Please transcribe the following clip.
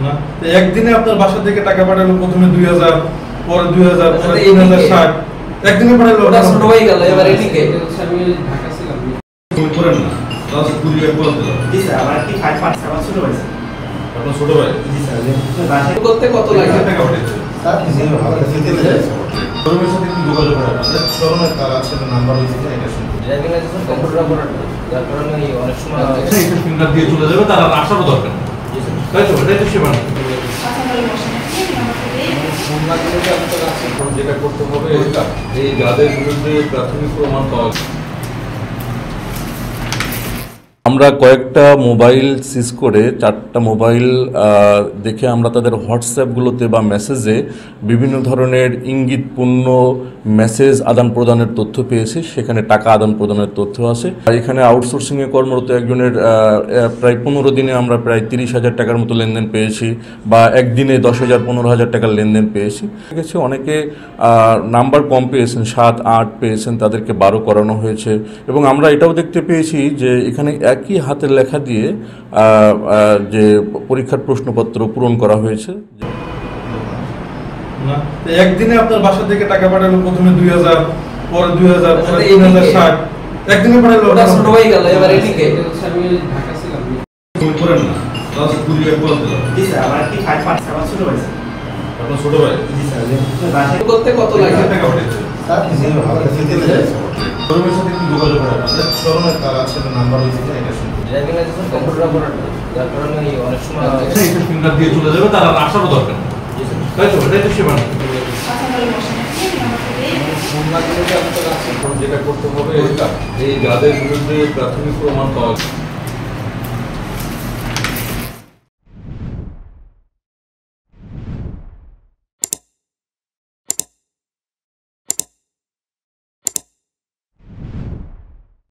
না একদিনে আপনার বাসা থেকে টাকা পাঠালো প্রথমে 2000 পরে 2000 পরে 3060 একদিনে পাঠালো ওটা ছোট ভাই গেল এবার এদিকে আমি ঢাকা ছিলাম তুমি করেন না তাহলে কুড়ি করে দিলাম জি স্যার আমার কি 5 পার্ট আমার ছোট ভাই আপনার ছোট ভাই জি স্যার বাসায় করতে কত লাগে টাকা পাঠিয়েছে স্যার নিজে ভালো ফিতে শোরুমের সাথে কি যোগাযোগ করে আপনাদের শোরুমে তার সাথে নাম্বার হইছে এটা শুনতে ড্রাইভিং লাইসেন্স কম্পিউটার অপারেটর যার কারণে অনেক সময় এটা ফিঙ্গার দিয়ে চলে যাবে তার আর আসারও দরকার নেই তাই তো এটাই তো সেবা যেটা করতে হবে এই যাদের বিরুদ্ধে প্রাথমিক প্রমাণ পাওয়া আমরা কয়েকটা মোবাইল সিজ করে 4টা মোবাইল দেখে আমরা তাদের হোয়াটসঅ্যাপগুলোতে বা মেসেজে বিভিন্ন ধরনের ইঙ্গিতপূর্ণ মেসেজ আদান প্রদানের তথ্য পেয়েছি, সেখানে টাকা আদান প্রদানের তথ্য আছে। আর এখানে আউটসোর্সিংয়ে কর্মরত একজনের প্রায় 15 দিনে আমরা প্রায় 30,000 টাকার মতো লেনদেন পেয়েছি, বা একদিনে 10,000 15,000 টাকার লেনদেন পেয়েছি। ঠিক আছে, অনেকে নাম্বার কম পেয়েছেন, 7 8 পেয়েছেন, তাদেরকে 12 করানো হয়েছে। এবং আমরা এটাও দেখতে পেয়েছি যে এখানে একই হাতের লেখা দিয়ে যে পরীক্ষার প্রশ্নপত্র পূরণ করা হয়েছে। না একদিনে আপনার বাসা থেকে টাকা পাঠালো প্রথমে 2000 পরে 2000 পরে 3060 একদিনে পাঠালো ওটা ছোট ভাই গেল এবার এদিকে আমি ঢাকা ছিলাম তুমি করেন না তাহলে কুড়ি করে দিলাম জি স্যার আমার কি 5 পার্ট আমার ছোট ভাই আপনার ছোট ভাই জি স্যার বাসায় করতে কত লাগে টাকা পাঠিয়েছে স্যার নিজে ভালো ফিতে শোরুমের সাথে কি যোগাযোগ করে আপনাদের শোরুমে তার সাথে নাম্বার হইছে এটা শুনতে ড্রাইভিং লাইসেন্স কম্পিউটার অপারেটর যার কারণে অনেক সময় এটা ফিঙ্গার দিয়ে চলে যাবে তার আর আসারও দরকার নেই তাই তো এটাই তো সেবা যেটা করতে হবে এই যাদের বিরুদ্ধে প্রাথমিক প্রমাণ পাওয়া